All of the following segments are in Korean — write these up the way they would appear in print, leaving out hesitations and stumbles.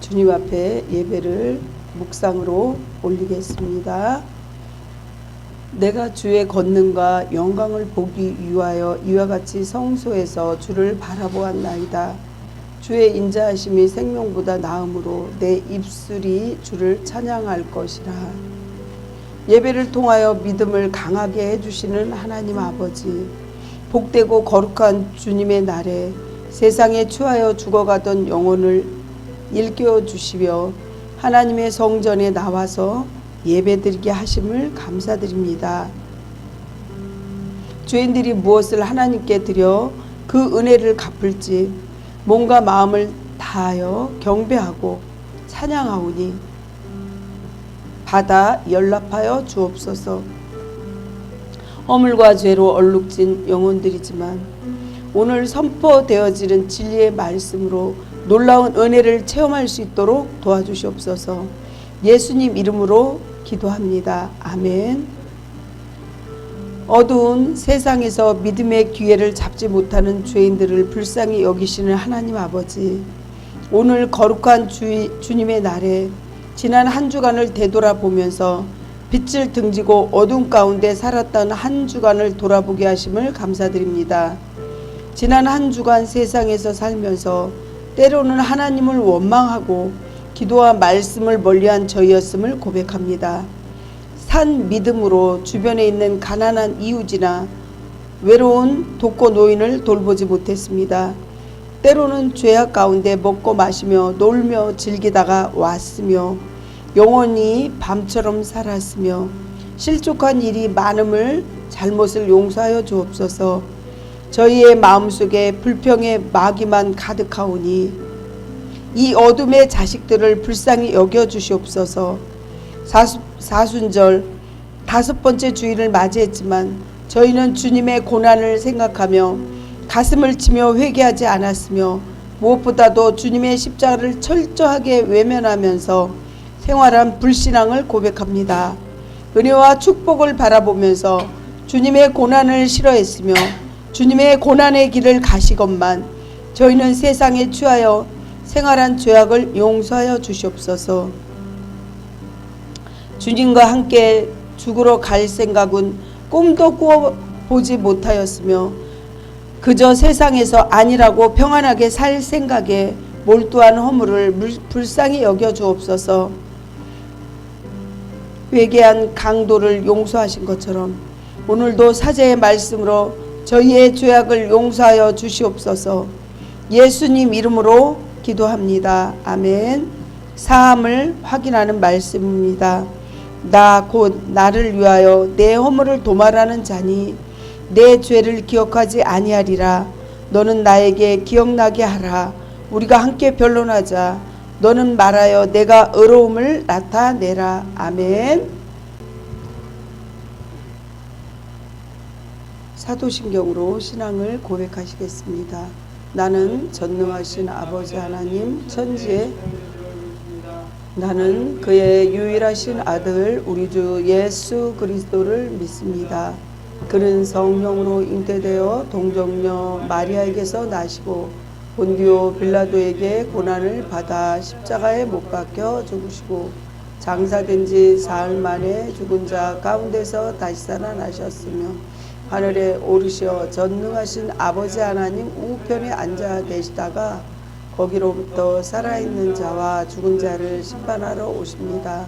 주님 앞에 예배를 묵상으로 올리겠습니다. 내가 주의 권능과 영광을 보기 위하여 이와 같이 성소에서 주를 바라보았나이다. 주의 인자하심이 생명보다 나음으로 내 입술이 주를 찬양할 것이라. 예배를 통하여 믿음을 강하게 해주시는 하나님 아버지, 복되고 거룩한 주님의 날에 세상에 추하여 죽어가던 영혼을 일깨워 주시며 하나님의 성전에 나와서 예배드리게 하심을 감사드립니다. 죄인들이 무엇을 하나님께 드려 그 은혜를 갚을지 몸과 마음을 다하여 경배하고 찬양하오니 받아 연락하여 주옵소서. 허물과 죄로 얼룩진 영혼들이지만 오늘 선포되어지는 진리의 말씀으로 놀라운 은혜를 체험할 수 있도록 도와주시옵소서. 예수님 이름으로 기도합니다. 아멘. 어두운 세상에서 믿음의 기회를 잡지 못하는 죄인들을 불쌍히 여기시는 하나님 아버지, 오늘 거룩한 주님의 날에 지난 한 주간을 되돌아보면서 빛을 등지고 어둠 가운데 살았던 한 주간을 돌아보게 하심을 감사드립니다. 지난 한 주간 세상에서 살면서 때로는 하나님을 원망하고 기도와 말씀을 멀리한 저희였음을 고백합니다. 산 믿음으로 주변에 있는 가난한 이웃이나 외로운 독거 노인을 돌보지 못했습니다. 때로는 죄악 가운데 먹고 마시며 놀며 즐기다가 왔으며 영원히 밤처럼 살았으며 실족한 일이 많음을 잘못을 용서하여 주옵소서. 저희의 마음속에 불평의 마귀만 가득하오니 이 어둠의 자식들을 불쌍히 여겨주시옵소서. 사순절 5번째 주일을 맞이했지만 저희는 주님의 고난을 생각하며 가슴을 치며 회개하지 않았으며 무엇보다도 주님의 십자가를 철저하게 외면하면서 생활한 불신앙을 고백합니다. 은혜와 축복을 바라보면서 주님의 고난을 싫어했으며 주님의 고난의 길을 가시건만 저희는 세상에 취하여 생활한 죄악을 용서하여 주시옵소서. 주님과 함께 죽으러 갈 생각은 꿈도 꾸어보지 못하였으며 그저 세상에서 안일하고 평안하게 살 생각에 몰두한 허물을 불쌍히 여겨 주옵소서. 회개한 강도를 용서하신 것처럼 오늘도 사제의 말씀으로 저희의 죄악을 용서하여 주시옵소서. 예수님 이름으로 기도합니다. 아멘. 사함을 확인하는 말씀입니다. 나 곧 나를 위하여 내 허물을 도말하는 자니 내 죄를 기억하지 아니하리라. 너는 나에게 기억나게 하라. 우리가 함께 변론하자. 너는 말하여 내가 의로움을 나타내라. 아멘. 사도신경으로 신앙을 고백하시겠습니다. 나는 전능하신 아버지 하나님 천지에 나는 그의 유일하신 아들 우리 주 예수 그리스도를 믿습니다. 그는 성령으로 잉태되어 동정녀 마리아에게서 나시고 본디오 빌라도에게 고난을 받아 십자가에 못 박혀 죽으시고 장사된 지 사흘 만에 죽은 자 가운데서 다시 살아나셨으며 하늘에 오르시어 전능하신 아버지 하나님 우편에 앉아 계시다가 거기로부터 살아있는 자와 죽은 자를 심판하러 오십니다.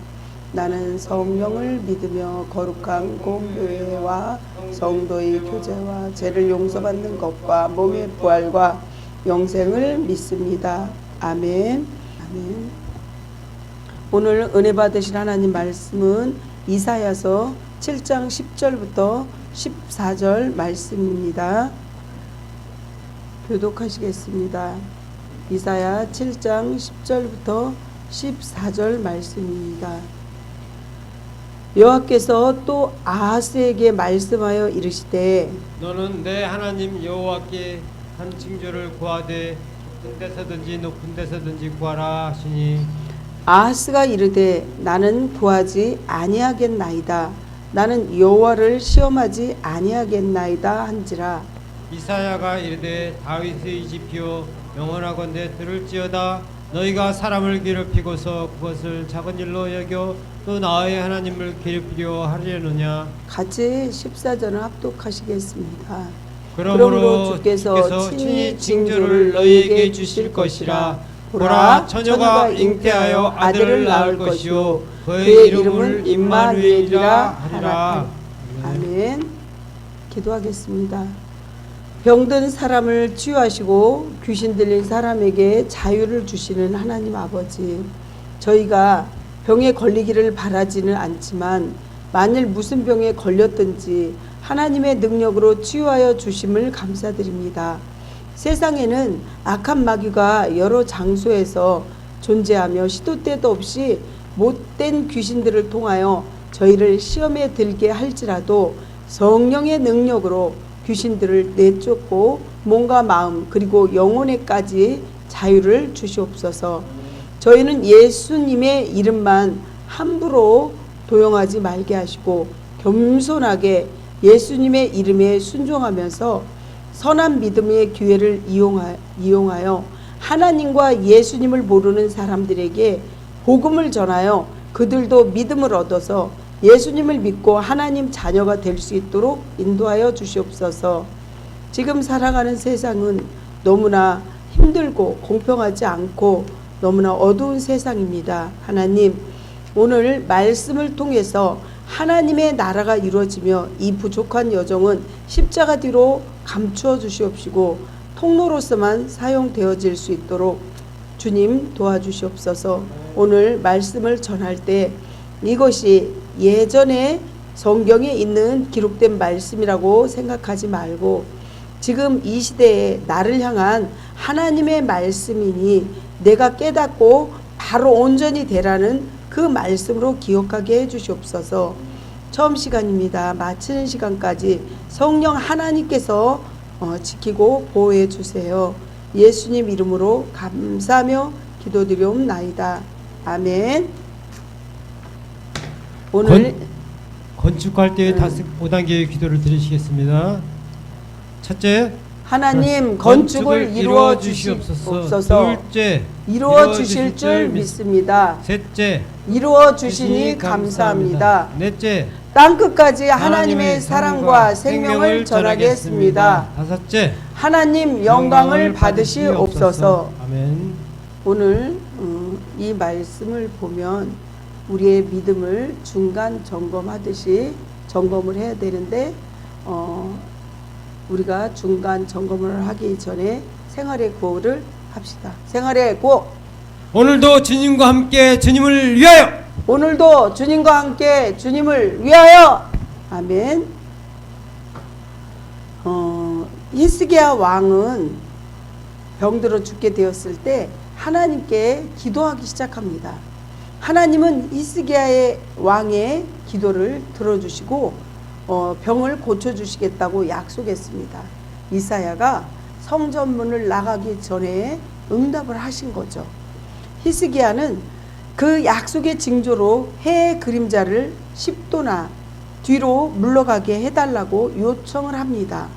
나는 성령을 믿으며 거룩한 공교회와 성도의 교제와 죄를 용서받는 것과 몸의 부활과 영생을 믿습니다. 아멘. 아멘. 오늘 은혜 받으신 하나님 말씀은 이사야서 7장 10절부터 14절 말씀입니다. 교독하시겠습니다. 이사야 7장 10절부터 14절 말씀입니다. 여호와께서 또 아하스에게 말씀하여 이르시되 너는 내 하나님 여호와께 한 징조를 구하되 깊은 데서든지 높은 데서든지 구하라 하시니 아하스가 이르되 나는 구하지 아니하겠나이다. 나는 여호와를 시험하지 아니하겠나이다 한지라. 이사야가 이르되 다윗의 집이여 영원하건대 들을지어다 너희가 사람을 괴롭히고서 그것을 작은 일로 여겨 또 나의 하나님을 괴롭히려 하려느냐. 같이 14절을 합독하시겠습니다. 그러므로 주께서 친히 징조를 너희에게 주실 것이라. 보라, 처녀가 잉태하여 아들을 낳을 것이요 그의 이름을 임마누엘이라 하리라. 아멘. 기도하겠습니다. 병든 사람을 치유하시고 귀신 들린 사람에게 자유를 주시는 하나님 아버지, 저희가 병에 걸리기를 바라지는 않지만 만일 무슨 병에 걸렸든지 하나님의 능력으로 치유하여 주심을 감사드립니다. 세상에는 악한 마귀가 여러 장소에서 존재하며 시도 때도 없이 못된 귀신들을 통하여 저희를 시험에 들게 할지라도 성령의 능력으로 귀신들을 내쫓고 몸과 마음 그리고 영혼에까지 자유를 주시옵소서. 저희는 예수님의 이름만 함부로 도용하지 말게 하시고 겸손하게 예수님의 이름에 순종하면서 선한 믿음의 기회를 이용하여 하나님과 예수님을 모르는 사람들에게 복음을 전하여 그들도 믿음을 얻어서 예수님을 믿고 하나님 자녀가 될 수 있도록 인도하여 주시옵소서. 지금 살아가는 세상은 너무나 힘들고 공평하지 않고 너무나 어두운 세상입니다. 하나님, 오늘 말씀을 통해서 하나님의 나라가 이루어지며 이 부족한 여정은 십자가 뒤로 감추어 주시옵시고 통로로서만 사용되어질 수 있도록 주님 도와주시옵소서. 오늘 말씀을 전할 때 이것이 예전에 성경에 있는 기록된 말씀이라고 생각하지 말고 지금 이 시대에 나를 향한 하나님의 말씀이니 내가 깨닫고 바로 온전히 되라는 그 말씀으로 기억하게 해주시옵소서. 처음 시간입니다. 마치는 시간까지 성령 하나님께서 지키고 보호해 주세요. 예수님 이름으로 감사하며 기도드리옵나이다. 아멘. 오늘 건축할 때 5단계의 기도를 드리시겠습니다. 첫째, 하나님 건축을 이루어 주시옵소서. 둘째, 이루어 주실 줄 믿습니다. 셋째, 이루어 주시니 감사합니다. 넷째, 땅끝까지 하나님의 사랑과 생명을 전하겠습니다. 다섯째, 하나님 영광을 받으시옵소서. 아멘. 오늘 이 말씀을 보면 우리의 믿음을 중간 점검하듯이 점검을 해야 되는데 우리가 중간 점검을 하기 전에 생활의 구호를 합시다. 생활의 구호. 오늘도 주님과 함께 주님을 위하여. 오늘도 주님과 함께 주님을 위하여. 아멘. 히스기야 왕은 병들어 죽게 되었을 때 하나님께 기도하기 시작합니다. 하나님은 히스기야의 왕의 기도를 들어주시고 병을 고쳐주시겠다고 약속했습니다. 이사야가 성전문을 나가기 전에 응답을 하신 거죠. 히스기야는 그 약속의 징조로 해의 그림자를 10도나 뒤로 물러가게 해달라고 요청을 합니다.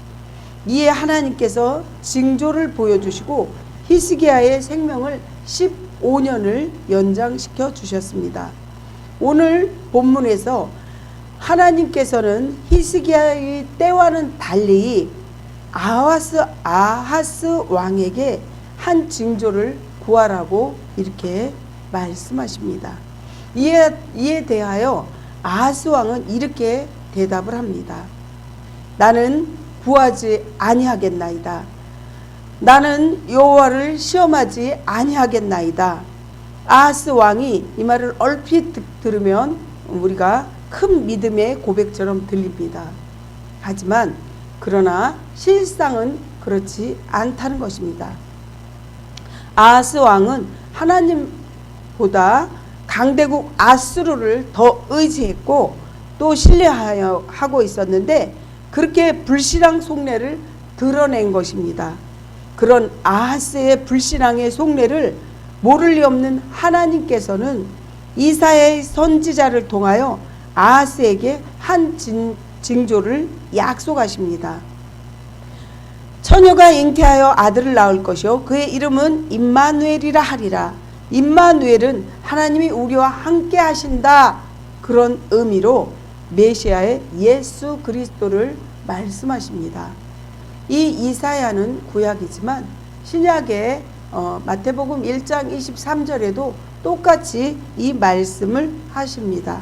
이에 하나님께서 징조를 보여주시고 히스기야의 생명을 15년을 연장시켜 주셨습니다. 오늘 본문에서 하나님께서는 히스기야의 때와는 달리 아하스 왕에게 한 징조를 구하라고 이렇게 말씀하십니다. 이에 대하여 아하스 왕은 이렇게 대답을 합니다. 나는 구하지 아니하겠나이다. 나는 여호와를 시험하지 아니하겠나이다. 아하스 왕이 이 말을 얼핏 들으면 우리가 큰 믿음의 고백처럼 들립니다. 하지만 그러나 실상은 그렇지 않다는 것입니다. 아하스 왕은 하나님보다 강대국 아수르를 더 의지했고 또 신뢰하고 있었는데 그렇게 불신앙 속내를 드러낸 것입니다. 그런 아하스의 불신앙의 속내를 모를 리 없는 하나님께서는 이사야의 선지자를 통하여 아하스에게 한 징조를 약속하십니다. 처녀가 잉태하여 아들을 낳을 것이요 그의 이름은 임마누엘이라 하리라. 임마누엘은 하나님이 우리와 함께 하신다, 그런 의미로 메시아의 예수 그리스도를 말씀하십니다. 이 이사야는 구약이지만 신약의 마태복음 1장 23절에도 똑같이 이 말씀을 하십니다.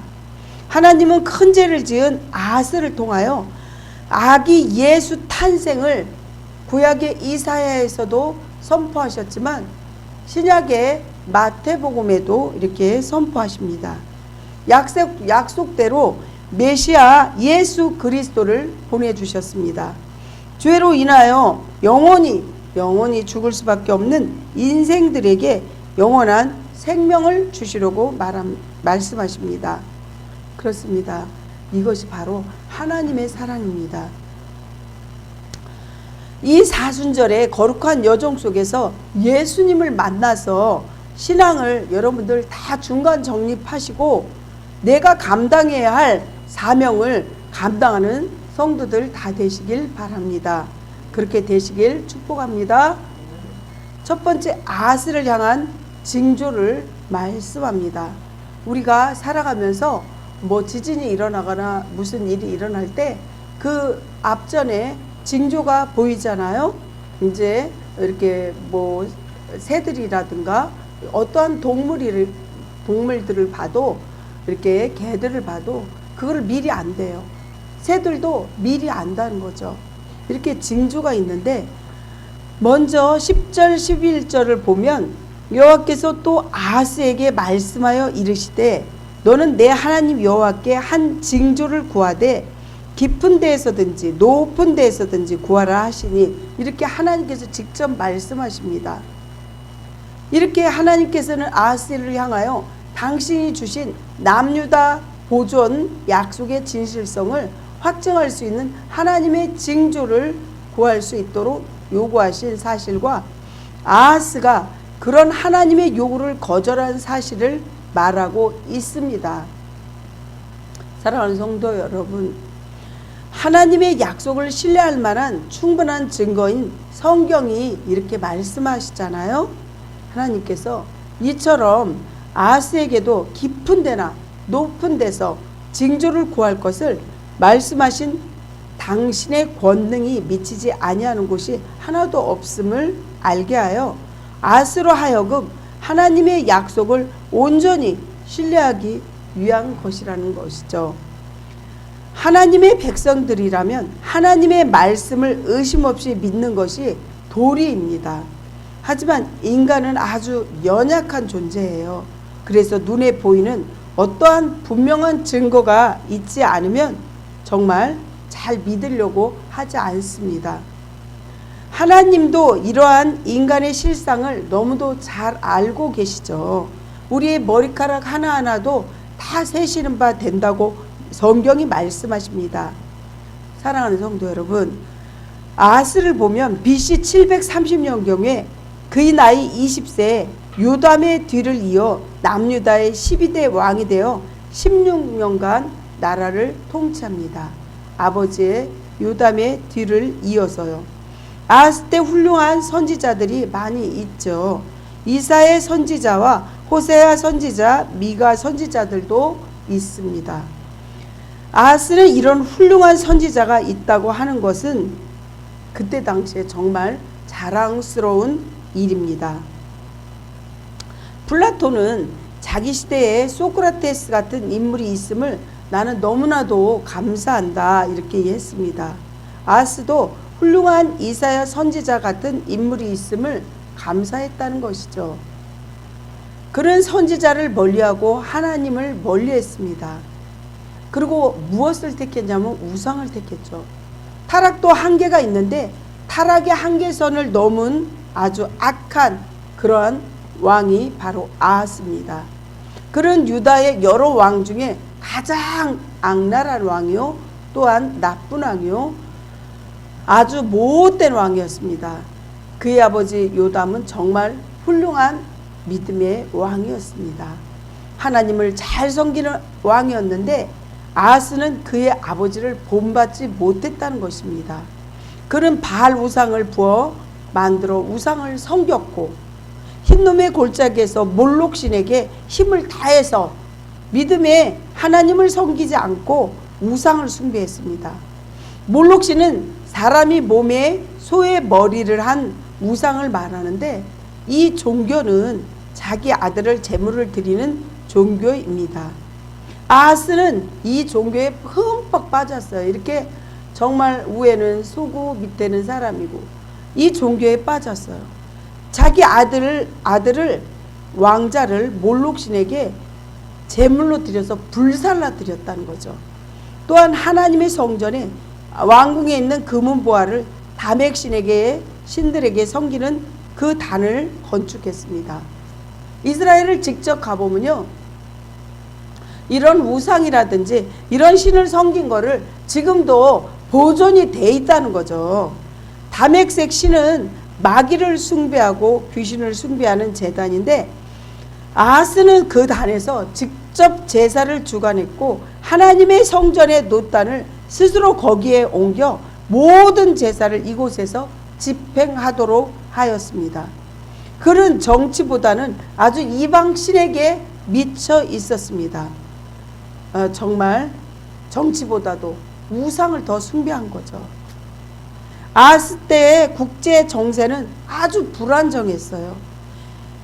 하나님은 큰 죄를 지은 아스를 통하여 아기 예수 탄생을 구약의 이사야에서도 선포하셨지만 신약의 마태복음에도 이렇게 선포하십니다. 약속대로 메시아 예수 그리스도를 보내주셨습니다. 죄로 인하여 영원히 죽을 수밖에 없는 인생들에게 영원한 생명을 주시려고 말씀하십니다. 그렇습니다. 이것이 바로 하나님의 사랑입니다. 이 사순절의 거룩한 여정 속에서 예수님을 만나서 신앙을 여러분들 다 중간 정립하시고 내가 감당해야 할 사명을 감당하는 성도들 다 되시길 바랍니다. 그렇게 되시길 축복합니다. 첫 번째, 아스를 향한 징조를 말씀합니다. 우리가 살아가면서 지진이 일어나거나 무슨 일이 일어날 때 그 앞전에 징조가 보이잖아요. 이제 이렇게 새들이라든가 어떠한 동물들을 봐도, 이렇게 개들을 봐도 그걸 미리 안돼요. 새들도 미리 안다는 거죠. 이렇게 징조가 있는데, 먼저 10절 11절을 보면 여호와께서 또 아하스에게 말씀하여 이르시되 너는 내 하나님 여호와께 한 징조를 구하되 깊은 데에서든지 높은 데에서든지 구하라 하시니, 이렇게 하나님께서 직접 말씀하십니다. 이렇게 하나님께서는 아하스를 향하여 당신이 주신 남유다 보존 약속의 진실성을 확증할 수 있는 하나님의 징조를 구할 수 있도록 요구하신 사실과 아하스가 그런 하나님의 요구를 거절한 사실을 말하고 있습니다. 사랑하는 성도 여러분, 하나님의 약속을 신뢰할 만한 충분한 증거인 성경이 이렇게 말씀하시잖아요. 하나님께서 이처럼 아하스에게도 깊은 데나 높은 데서 징조를 구할 것을 말씀하신 당신의 권능이 미치지 아니하는 곳이 하나도 없음을 알게 하여 아하스로 하여금 하나님의 약속을 온전히 신뢰하기 위한 것이라는 것이죠. 하나님의 백성들이라면 하나님의 말씀을 의심 없이 믿는 것이 도리입니다. 하지만 인간은 아주 연약한 존재예요. 그래서 눈에 보이는 어떠한 분명한 증거가 있지 않으면 정말 잘 믿으려고 하지 않습니다. 하나님도 이러한 인간의 실상을 너무도 잘 알고 계시죠. 우리의 머리카락 하나하나도 다 세시는 바 된다고 성경이 말씀하십니다. 사랑하는 성도 여러분, 아하스를 보면 BC 730년경에 그의 나이 20세에 요담의 뒤를 이어 남유다의 12대 왕이 되어 16년간 나라를 통치합니다. 아버지의 요담의 뒤를 이어서요. 아하스 때 훌륭한 선지자들이 많이 있죠. 이사야 선지자와 호세아 선지자, 미가 선지자들도 있습니다. 아하스는 이런 훌륭한 선지자가 있다고 하는 것은 그때 당시에 정말 자랑스러운 일입니다. 플라톤은 자기 시대에 소크라테스 같은 인물이 있음을 나는 너무나도 감사한다, 이렇게 했습니다. 아하스도 훌륭한 이사야 선지자 같은 인물이 있음을 감사했다는 것이죠. 그런 선지자를 멀리하고 하나님을 멀리했습니다. 그리고 무엇을 택했냐면 우상을 택했죠. 타락도 한계가 있는데 타락의 한계선을 넘은 아주 악한 그러한 왕이 바로 아하스입니다. 그런 유다의 여러 왕 중에 가장 악랄한 왕이요, 또한 나쁜 왕이요, 아주 못된 왕이었습니다. 그의 아버지 요담은 정말 훌륭한 믿음의 왕이었습니다. 하나님을 잘 섬기는 왕이었는데 아하스는 그의 아버지를 본받지 못했다는 것입니다. 그는 바알 우상을 부어 만들어 우상을 섬겼고 흰놈의 골짜기에서 몰록신에게 힘을 다해서 믿음에 하나님을 섬기지 않고 우상을 숭배했습니다. 몰록신은 사람이 몸에 소의 머리를 한 우상을 말하는데, 이 종교는 자기 아들을 제물을 드리는 종교입니다. 아하스는 이 종교에 흠뻑 빠졌어요. 이렇게 정말 위에는 소고 밑에는 사람이고 이 종교에 빠졌어요. 자기 아들을 왕자를 몰록신에게 제물로 드려서 불살라 드렸다는 거죠. 또한 하나님의 성전에 왕궁에 있는 금은 보화를 다맥신에게 신들에게 섬기는 그 단을 건축했습니다. 이스라엘을 직접 가보면요, 이런 우상이라든지 이런 신을 섬긴 거를 지금도 보존이 돼 있다는 거죠. 다맥색 신은 마귀를 숭배하고 귀신을 숭배하는 제단인데, 아하스는 그 단에서 직접 제사를 주관했고 하나님의 성전의 놋단을 스스로 거기에 옮겨 모든 제사를 이곳에서 집행하도록 하였습니다. 그는 정치보다는 아주 이방신에게 미쳐 있었습니다. 정말 정치보다도 우상을 더 숭배한 거죠. 아하스 때의 국제 정세는 아주 불안정했어요.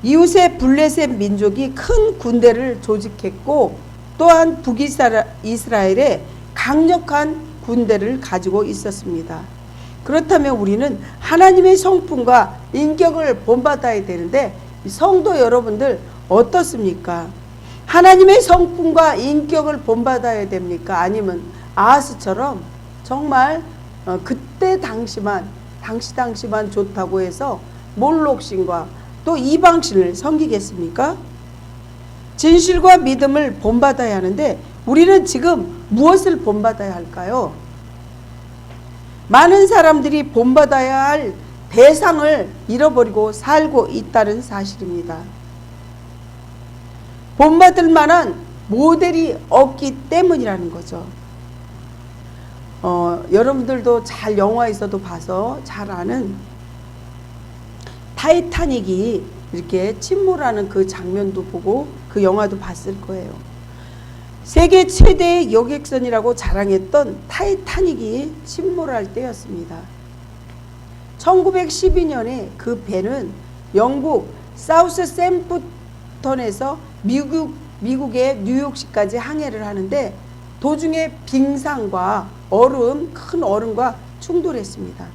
이웃의 블레셋 민족이 큰 군대를 조직했고 또한 북이스라엘에 강력한 군대를 가지고 있었습니다. 그렇다면 우리는 하나님의 성품과 인격을 본받아야 되는데, 성도 여러분들 어떻습니까? 하나님의 성품과 인격을 본받아야 됩니까? 아니면 아하스처럼 정말 그때 당시만 좋다고 해서 몰록신과 또 이방신을 섬기겠습니까? 진실과 믿음을 본받아야 하는데 우리는 지금 무엇을 본받아야 할까요? 많은 사람들이 본받아야 할 대상을 잃어버리고 살고 있다는 사실입니다. 본받을 만한 모델이 없기 때문이라는 거죠. 여러분들도 잘 영화에서도 봐서 잘 아는 타이타닉이 이렇게 침몰하는 그 장면도 보고 그 영화도 봤을 거예요. 세계 최대의 여객선이라고 자랑했던 타이타닉이 침몰할 때였습니다. 1912년에 그 배는 영국 사우스샘프턴에서 미국의 뉴욕시까지 항해를 하는데 도중에 빙산과 큰 얼음과 충돌했습니다.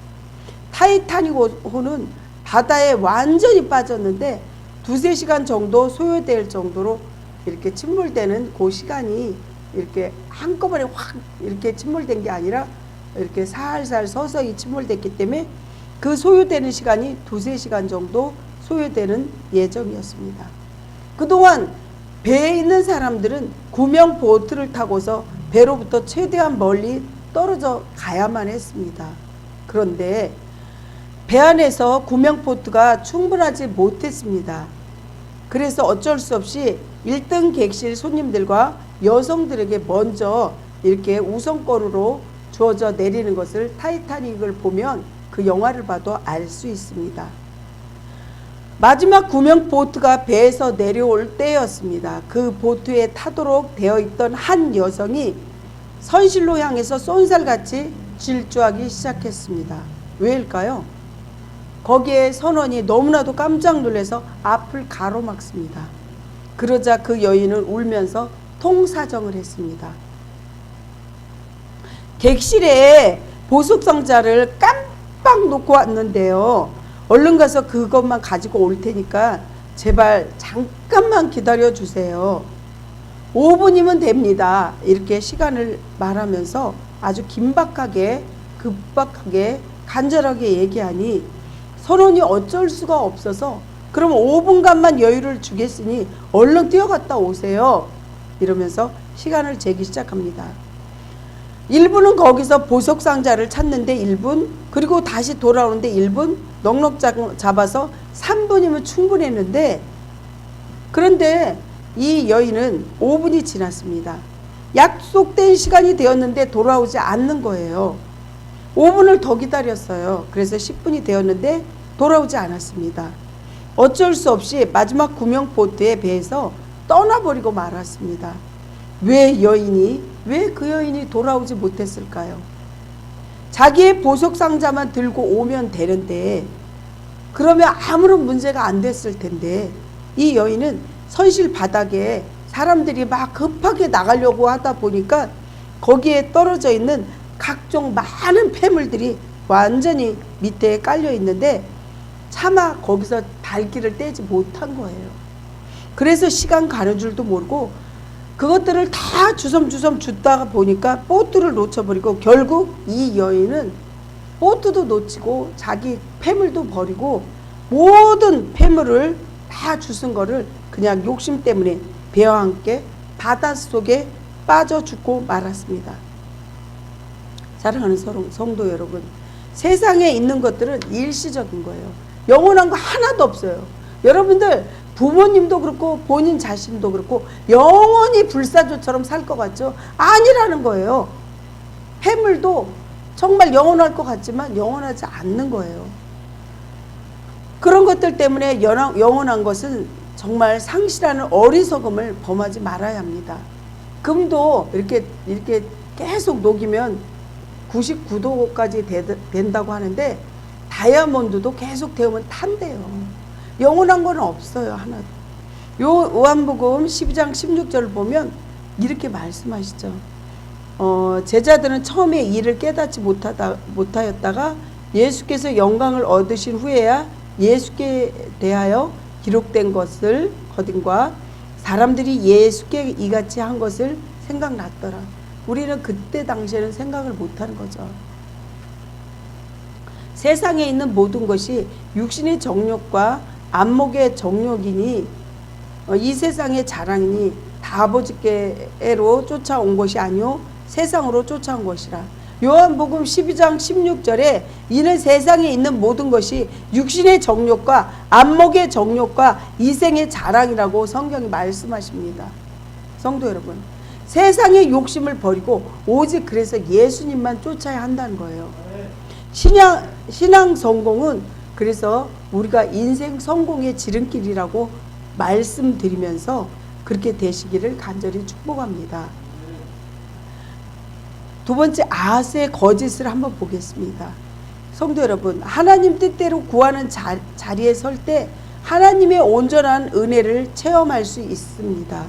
타이타닉호는 바다에 완전히 빠졌는데 2-3시간 정도 소요될 정도로 이렇게 침몰되는 그 시간이 이렇게 한꺼번에 확 이렇게 침몰된 게 아니라 이렇게 살살 서서히 침몰됐기 때문에 그 소요되는 시간이 2-3시간 정도 소요되는 예정이었습니다. 그동안 배에 있는 사람들은 구명 보트를 타고서 배로부터 최대한 멀리 떨어져 가야만 했습니다. 그런데 배 안에서 구명 보트가 충분하지 못했습니다. 그래서 어쩔 수 없이 1등 객실 손님들과 여성들에게 먼저 이렇게 우선권으로 주어져 내리는 것을 타이타닉을 보면 그 영화를 봐도 알 수 있습니다. 마지막 구명 보트가 배에서 내려올 때였습니다. 그 보트에 타도록 되어 있던 한 여성이 선실로 향해서 쏜살같이 질주하기 시작했습니다. 왜일까요? 거기에 선원이 너무나도 깜짝 놀라서 앞을 가로막습니다. 그러자 그 여인은 울면서 통사정을 했습니다. 객실에 보석상자를 깜빡 놓고 왔는데요. 얼른 가서 그것만 가지고 올 테니까 제발 잠깐만 기다려 주세요. 5분이면 됩니다. 이렇게 시간을 말하면서 아주 급박하게 간절하게 얘기하니 선원이 어쩔 수가 없어서 그럼 5분간만 여유를 주겠으니 얼른 뛰어갔다 오세요. 이러면서 시간을 재기 시작합니다. 1분은 거기서 보석상자를 찾는데 1분, 그리고 다시 돌아오는데 1분, 넉넉 잡아서 3분이면 충분했는데, 그런데 이 여인은 5분이 지났습니다. 약속된 시간이 되었는데 돌아오지 않는 거예요. 5분을 더 기다렸어요. 그래서 10분이 되었는데 돌아오지 않았습니다. 어쩔 수 없이 마지막 구명 보트에 배에서 떠나버리고 말았습니다. 왜 그 여인이 돌아오지 못했을까요? 자기의 보석 상자만 들고 오면 되는데, 그러면 아무런 문제가 안 됐을 텐데, 이 여인은 선실 바닥에 사람들이 막 급하게 나가려고 하다 보니까 거기에 떨어져 있는 각종 많은 폐물들이 완전히 밑에 깔려 있는데 차마 거기서 발길을 떼지 못한 거예요. 그래서 시간 가는 줄도 모르고 그것들을 다 주섬주섬 줍다가 보니까 보트를 놓쳐버리고, 결국 이 여인은 보트도 놓치고 자기 폐물도 버리고 모든 폐물을 다 주순 거를 그냥 욕심 때문에 배와 함께 바닷속에 빠져 죽고 말았습니다. 사랑하는 성도 여러분, 세상에 있는 것들은 일시적인 거예요. 영원한 거 하나도 없어요. 여러분들 부모님도 그렇고 본인 자신도 그렇고 영원히 불사조처럼 살 것 같죠? 아니라는 거예요. 폐물도 정말 영원할 것 같지만 영원하지 않는 거예요. 그런 것들 때문에 영원한 것은 정말 상실하는 어리석음을 범하지 말아야 합니다. 금도 이렇게 계속 녹이면 99도까지 된다고 하는데 다이아몬드도 계속 데우면 탄대요. 영원한 건 없어요, 하나도. 요한복음 12장 16절을 보면 이렇게 말씀하시죠. 제자들은 처음에 이를 깨닫지 못하였다가 예수께서 영광을 얻으신 후에야 예수께 대하여 기록된 것을 거딘과 사람들이 예수께 이같이 한 것을 생각났더라. 우리는 그때 당시에는 생각을 못하는 거죠. 세상에 있는 모든 것이 육신의 정욕과 안목의 정욕이니 이 세상의 자랑이니 다 아버지께로 쫓아온 것이 아니요 세상으로 쫓아온 것이라. 요한복음 12장 16절에 이는 세상에 있는 모든 것이 육신의 정욕과 안목의 정욕과 이생의 자랑이라고 성경이 말씀하십니다. 성도 여러분, 세상의 욕심을 버리고 오직 그래서 예수님만 쫓아야 한다는 거예요. 신앙 성공은 그래서 우리가 인생 성공의 지름길이라고 말씀드리면서 그렇게 되시기를 간절히 축복합니다. 두 번째, 아하스의 거짓을 한번 보겠습니다. 성도 여러분, 하나님 뜻대로 구하는 자리에 설 때 하나님의 온전한 은혜를 체험할 수 있습니다.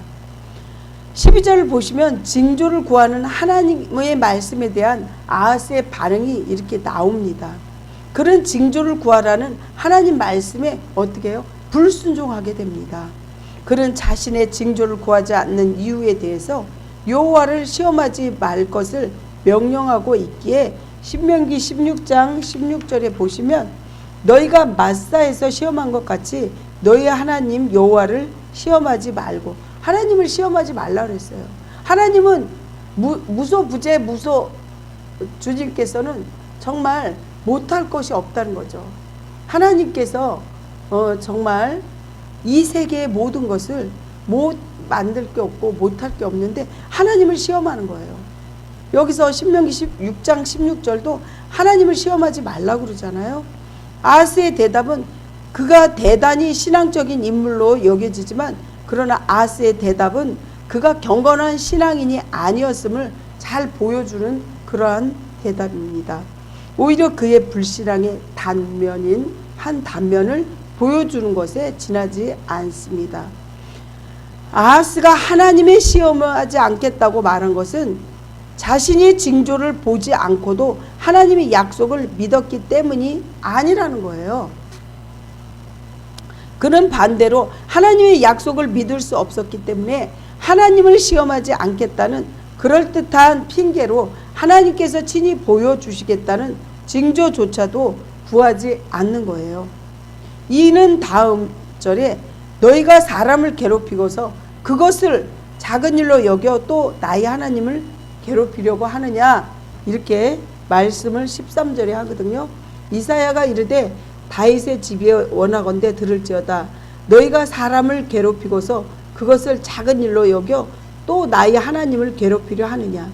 12절을 보시면 징조를 구하는 하나님의 말씀에 대한 아하스의 반응이 이렇게 나옵니다. 그런 징조를 구하라는 하나님 말씀에 어떻게 해요? 불순종하게 됩니다. 그는 자신의 징조를 구하지 않는 이유에 대해서 여호와를 시험하지 말 것을 명령하고 있기에 신명기 16장 16절에 보시면 너희가 마사에서 시험한 것 같이 너희 하나님 여호와를 시험하지 말고, 하나님을 시험하지 말라 그랬어요. 하나님은 무소부재 주님께서는 정말 못할 것이 없다는 거죠. 하나님께서 정말 이 세계의 모든 것을 못 만들 게 없고 못할 게 없는데 하나님을 시험하는 거예요. 여기서 신명기 6장 16절도 하나님을 시험하지 말라고 그러잖아요. 아하스의 대답은 그가 대단히 신앙적인 인물로 여겨지지만, 그러나 아하스의 대답은 그가 경건한 신앙인이 아니었음을 잘 보여주는 그러한 대답입니다. 오히려 그의 불신앙의 한 단면을 보여주는 것에 지나지 않습니다. 아하스가 하나님의 시험하지 않겠다고 말한 것은 자신이 징조를 보지 않고도 하나님의 약속을 믿었기 때문이 아니라는 거예요. 그는 반대로 하나님의 약속을 믿을 수 없었기 때문에 하나님을 시험하지 않겠다는 그럴듯한 핑계로 하나님께서 친히 보여주시겠다는 징조조차도 구하지 않는 거예요. 이는 다음 절에 너희가 사람을 괴롭히고서 그것을 작은 일로 여겨 또 나의 하나님을 괴롭히려고 하느냐, 이렇게 말씀을 13절에 하거든요. 이사야가 이르되 다윗의 집에 원하건대 들을지어다. 너희가 사람을 괴롭히고서 그것을 작은 일로 여겨 또 나의 하나님을 괴롭히려 하느냐.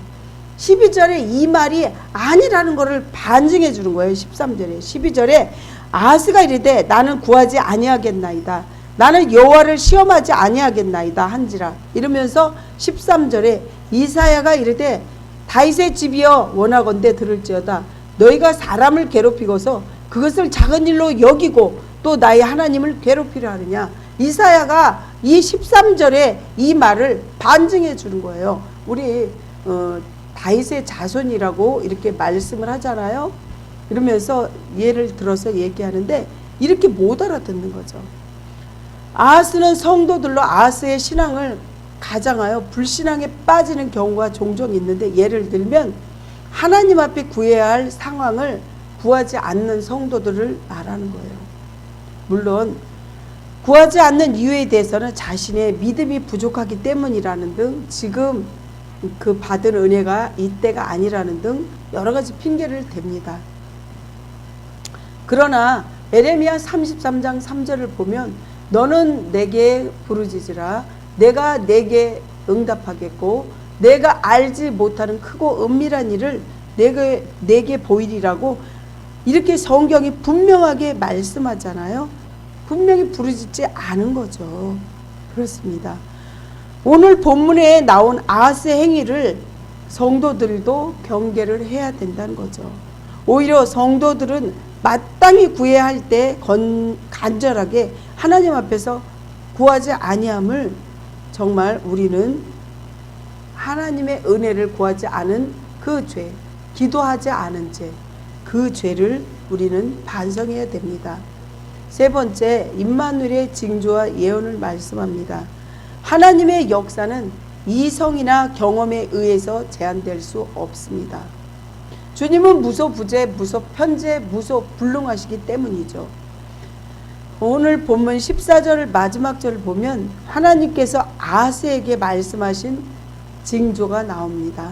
12절에 이 말이 아니라는 것을 반증해 주는 거예요. 13절에 12절에 아하스가 이르되 나는 구하지 아니하겠나이다. 나는 여호와를 시험하지 아니하겠나이다 한지라. 이러면서 13절에 이사야가 이르되 다윗의 집이여 원하건대 들을지어다. 너희가 사람을 괴롭히고서 그것을 작은 일로 여기고 또 나의 하나님을 괴롭히려 하느냐. 이사야가 이 13절에 이 말을 반증해 주는 거예요. 우리 다윗의 자손이라고 이렇게 말씀을 하잖아요. 이러면서 예를 들어서 얘기하는데 이렇게 못 알아듣는 거죠. 아하스는 성도들로 아하스의 신앙을 가장하여 불신앙에 빠지는 경우가 종종 있는데, 예를 들면 하나님 앞에 구해야 할 상황을 구하지 않는 성도들을 말하는 거예요. 물론 구하지 않는 이유에 대해서는 자신의 믿음이 부족하기 때문이라는 등, 지금 그 받은 은혜가 이때가 아니라는 등 여러 가지 핑계를 댑니다. 그러나 에레미야 33장 3절을 보면 너는 내게 부르짖으라 내가 내게 응답하겠고 내가 알지 못하는 크고 은밀한 일을 내게 보이리라고 이렇게 성경이 분명하게 말씀하잖아요. 분명히 부르짖지 않은 거죠. 그렇습니다. 오늘 본문에 나온 아하스의 행위를 성도들도 경계를 해야 된다는 거죠. 오히려 성도들은 마땅히 구해야 할 때 간절하게 하나님 앞에서 구하지 아니함을, 정말 우리는 하나님의 은혜를 구하지 않은 그 죄, 기도하지 않은 죄, 그 죄를 우리는 반성해야 됩니다. 세 번째, 임마누엘의 징조와 예언을 말씀합니다. 하나님의 역사는 이성이나 경험에 의해서 제한될 수 없습니다. 주님은 무소부재, 무소편재, 무소불능하시기 때문이죠. 오늘 본문 14절 마지막 절을 보면 하나님께서 아하스에게 말씀하신 징조가 나옵니다.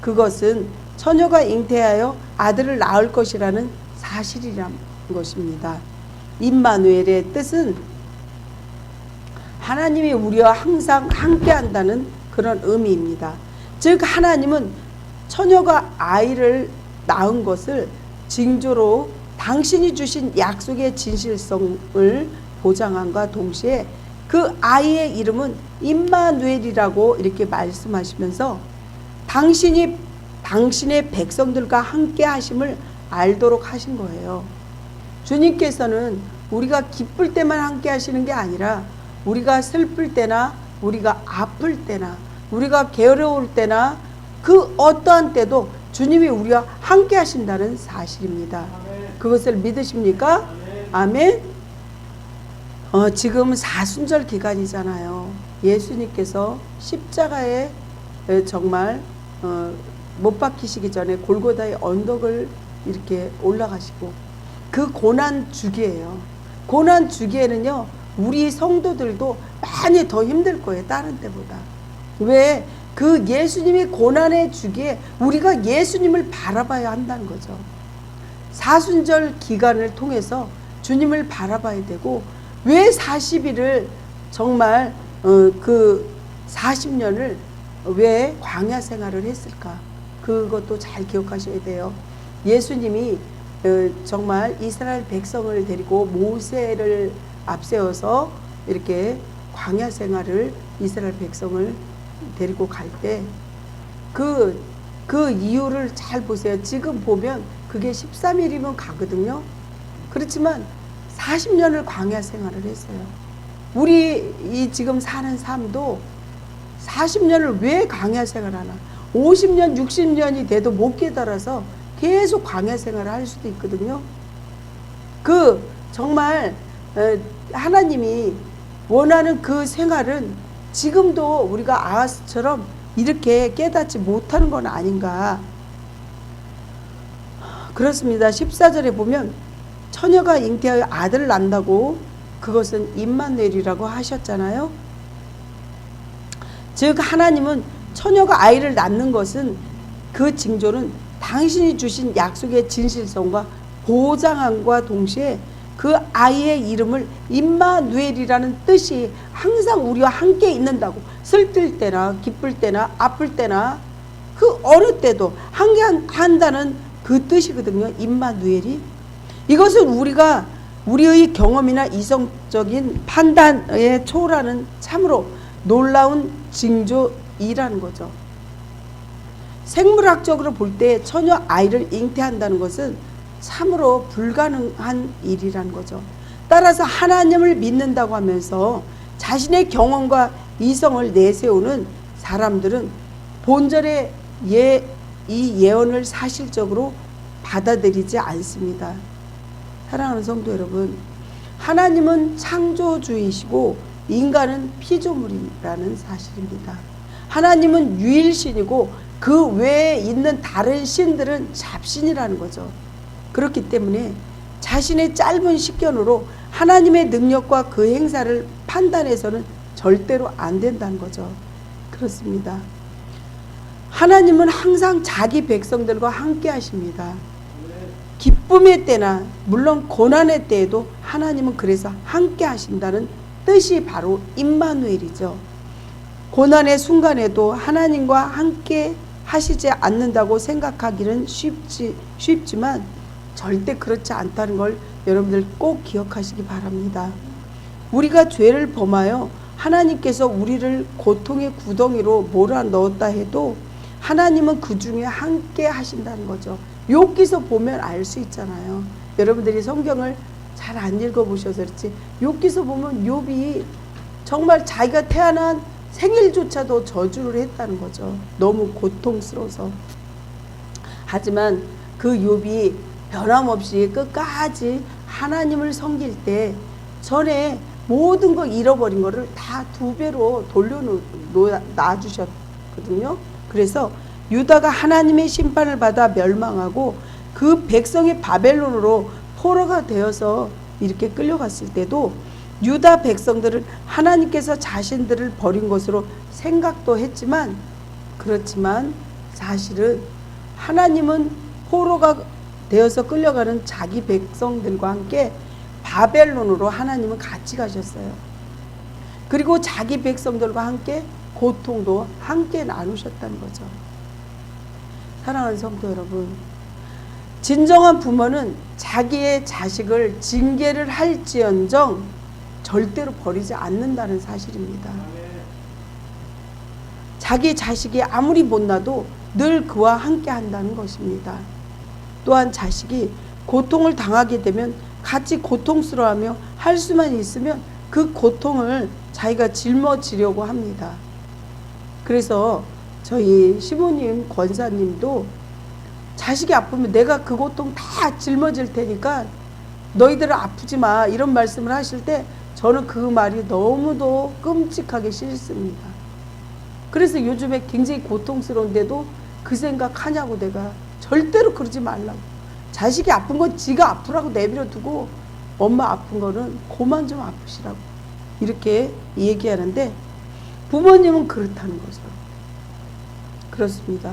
그것은 처녀가 잉태하여 아들을 낳을 것이라는 사실이란 것입니다. 임마누엘의 뜻은 하나님이 우리와 항상 함께한다는 그런 의미입니다. 즉 하나님은 처녀가 아이를 낳은 것을 징조로 당신이 주신 약속의 진실성을 보장함과 동시에 그 아이의 이름은 임마누엘이라고 이렇게 말씀하시면서 당신의 백성들과 함께 하심을 알도록 하신 거예요. 주님께서는 우리가 기쁠 때만 함께 하시는 게 아니라 우리가 슬플 때나 우리가 아플 때나 우리가 괴로울 때나 그 어떠한 때도 주님이 우리와 함께 하신다는 사실입니다. 그것을 믿으십니까? 아멘. 지금 사순절 기간이잖아요. 예수님께서 십자가에 정말 못 박히시기 전에 골고다의 언덕을 이렇게 올라가시고 그 고난 주기예요. 고난 주기에는요 우리 성도들도 많이 더 힘들 거예요. 다른 때보다. 왜? 그 예수님이 고난의 주기에 우리가 예수님을 바라봐야 한다는 거죠. 사순절 기간을 통해서 주님을 바라봐야 되고, 왜 40일을 정말 그 40년을 왜 광야 생활을 했을까? 그것도 잘 기억하셔야 돼요. 예수님이 정말 이스라엘 백성을 데리고 모세를 앞세워서 이렇게 광야 생활을 이스라엘 백성을 데리고 갈 때 그 이유를 잘 보세요. 지금 보면 그게 13일이면 가거든요. 그렇지만 40년을 광야 생활을 했어요. 우리 이 지금 사는 삶도 40년을 왜 광야 생활하나? 50년, 60년이 돼도 못 깨달아서 계속 광야 생활을 할 수도 있거든요. 그 정말 하나님이 원하는 그 생활은 지금도 우리가 아하스처럼 이렇게 깨닫지 못하는 건 아닌가. 그렇습니다. 14절에 보면 처녀가 잉태하여 아들을 낳는다고, 그것은 임마누엘이라고 하셨잖아요. 즉 하나님은 처녀가 아이를 낳는 것은, 그 징조는 당신이 주신 약속의 진실성과 보장함과 동시에 그 아이의 이름을 임마누엘이라는 뜻이 항상 우리와 함께 있는다고, 슬플 때나 기쁠 때나 아플 때나 그 어느 때도 함께 한다는 그 뜻이거든요. 임마누엘이. 이것은 우리가 우리의 경험이나 이성적인 판단에 초월하는 참으로 놀라운 징조이라는 거죠. 생물학적으로 볼 때 처녀 아이를 잉태한다는 것은 참으로 불가능한 일이라는 거죠. 따라서 하나님을 믿는다고 하면서 자신의 경험과 이성을 내세우는 사람들은 본절의 이 예언을 사실적으로 받아들이지 않습니다. 사랑하는 성도 여러분, 하나님은 창조주이시고 인간은 피조물이라는 사실입니다. 하나님은 유일신이고 그 외에 있는 다른 신들은 잡신이라는 거죠. 그렇기 때문에 자신의 짧은 식견으로 하나님의 능력과 그 행사를 판단해서는 절대로 안 된다는 거죠. 그렇습니다. 하나님은 항상 자기 백성들과 함께 하십니다. 기쁨의 때나 물론 고난의 때에도 하나님은 그래서 함께 하신다는 뜻이 바로 임마누엘이죠. 고난의 순간에도 하나님과 함께 하시지 않는다고 생각하기는 쉽지만 절대 그렇지 않다는 걸 여러분들 꼭 기억하시기 바랍니다. 우리가 죄를 범하여 하나님께서 우리를 고통의 구덩이로 몰아넣었다 해도 하나님은 그 중에 함께 하신다는 거죠. 욥기서 보면 알 수 있잖아요. 여러분들이 성경을 잘 안 읽어보셔서 그렇지 욥기서 보면 욥이 정말 자기가 태어난 생일조차도 저주를 했다는 거죠. 너무 고통스러워서. 하지만 그 욥이 변함없이 끝까지 하나님을 섬길 때 전에 모든 거 잃어버린 거를 다 2배로 놔주셨거든요. 그래서 유다가 하나님의 심판을 받아 멸망하고 그 백성이 바벨론으로 포로가 되어서 이렇게 끌려갔을 때도 유다 백성들은 하나님께서 자신들을 버린 것으로 생각도 했지만 그렇지만 사실은 하나님은 포로가 되어서 끌려가는 자기 백성들과 함께 바벨론으로 하나님은 같이 가셨어요. 그리고 자기 백성들과 함께 고통도 함께 나누셨다는 거죠. 사랑하는 성도 여러분, 진정한 부모는 자기의 자식을 징계를 할지언정 절대로 버리지 않는다는 사실입니다. 자기 자식이 아무리 못나도 늘 그와 함께 한다는 것입니다. 또한 자식이 고통을 당하게 되면 같이 고통스러워하며 할 수만 있으면 그 고통을 자기가 짊어지려고 합니다. 그래서 저희 시부님 권사님도 자식이 아프면 내가 그 고통 다 짊어질 테니까 너희들은 아프지 마 이런 말씀을 하실 때 저는 그 말이 너무도 끔찍하게 싫습니다. 그래서 요즘에 굉장히 고통스러운데도 그 생각하냐고 내가 절대로 그러지 말라고. 자식이 아픈 건 지가 아프라고 내버려 두고 엄마 아픈 거는 그만 좀 아프시라고 이렇게 얘기하는데 부모님은 그렇다는 거죠. 그렇습니다.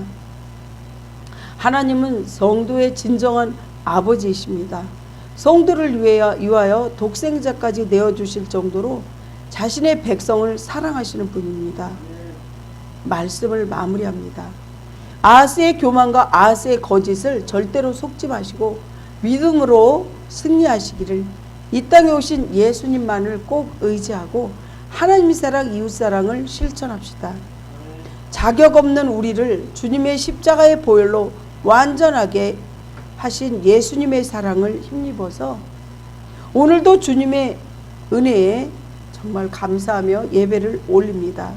하나님은 성도의 진정한 아버지이십니다. 성도를 위하여 독생자까지 내어주실 정도로 자신의 백성을 사랑하시는 분입니다. 말씀을 마무리합니다. 아하스의 교만과 아하스의 거짓을 절대로 속지 마시고 믿음으로 승리하시기를 이 땅에 오신 예수님만을 꼭 의지하고 하나님 사랑 이웃 사랑을 실천합시다. 자격 없는 우리를 주님의 십자가의 보혈로 완전하게 하신 예수님의 사랑을 힘입어서 오늘도 주님의 은혜에 정말 감사하며 예배를 올립니다.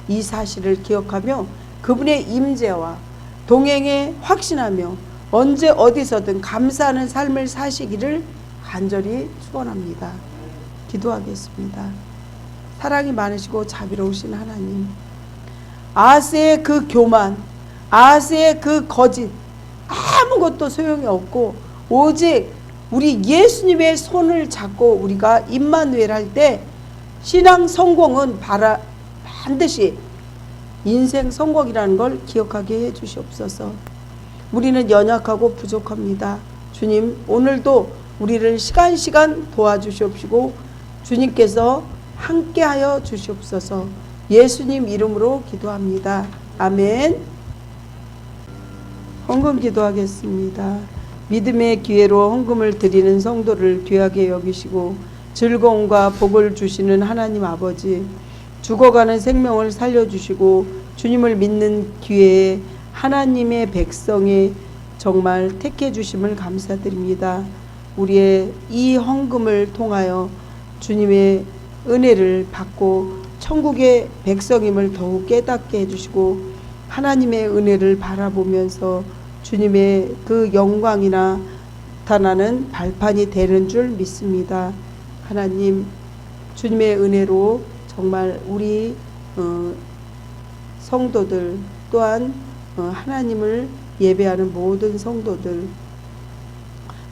이 사실을 기억하며 그분의 임재와 동행에 확신하며 언제 어디서든 감사하는 삶을 사시기를 간절히 축원합니다. 기도하겠습니다. 사랑이 많으시고 자비로우신 하나님, 아하스의 그 교만, 아하스의 그 거짓 아무것도 소용이 없고 오직 우리 예수님의 손을 잡고 우리가 임마누엘 할 때 신앙 성공은 반드시 인생 성공이라는 걸 기억하게 해 주시옵소서. 우리는 연약하고 부족합니다. 주님, 오늘도 우리를 시간 도와주시옵시고 주님께서 함께하여 주시옵소서. 예수님 이름으로 기도합니다. 아멘. 헌금 기도하겠습니다. 믿음의 기회로 헌금을 드리는 성도를 귀하게 여기시고 즐거움과 복을 주시는 하나님 아버지, 죽어가는 생명을 살려주시고 주님을 믿는 기회에 하나님의 백성에 정말 택해 주심을 감사드립니다. 우리의 이 헌금을 통하여 주님의 은혜를 받고 천국의 백성임을 더욱 깨닫게 해주시고 하나님의 은혜를 바라보면서 주님의 그 영광이나 나타나는 발판이 되는 줄 믿습니다. 하나님, 주님의 은혜로 정말 우리 성도들 또한 하나님을 예배하는 모든 성도들,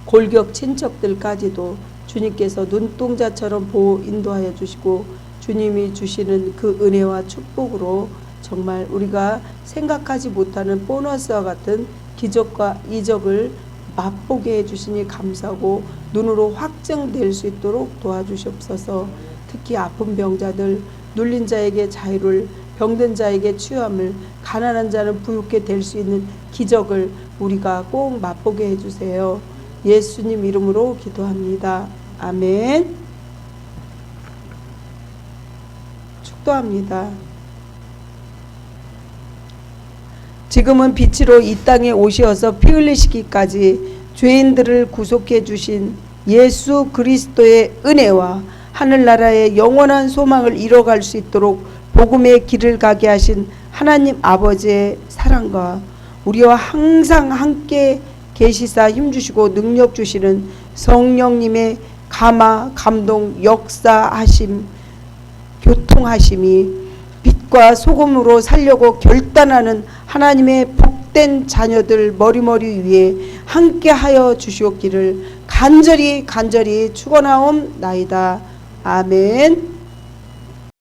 골격 친척들까지도 주님께서 눈동자처럼 보호 인도하여 주시고 주님이 주시는 그 은혜와 축복으로 정말 우리가 생각하지 못하는 보너스와 같은 기적과 이적을 맛보게 해주시니 감사하고 눈으로 확증될 수 있도록 도와주시옵소서. 특히 아픈 병자들, 눌린 자에게 자유를, 병든 자에게 치유함을, 가난한 자는 부유케 될 수 있는 기적을 우리가 꼭 맛보게 해주세요. 예수님 이름으로 기도합니다. 아멘. 축도합니다. 지금은 빛으로 이 땅에 오시어서 피 흘리시기까지 죄인들을 구속해 주신 예수 그리스도의 은혜와 하늘나라의 영원한 소망을 이뤄갈 수 있도록 복음의 길을 가게 하신 하나님 아버지의 사랑과 우리와 항상 함께 계시사 힘주시고 능력 주시는 성령님의 감화, 감동, 역사하심, 교통하심이 빛과 소금으로 살려고 결단하는 하나님의 복된 자녀들 머리머리 위에 함께하여 주시옵기를 간절히 축원하옵나이다. 아멘.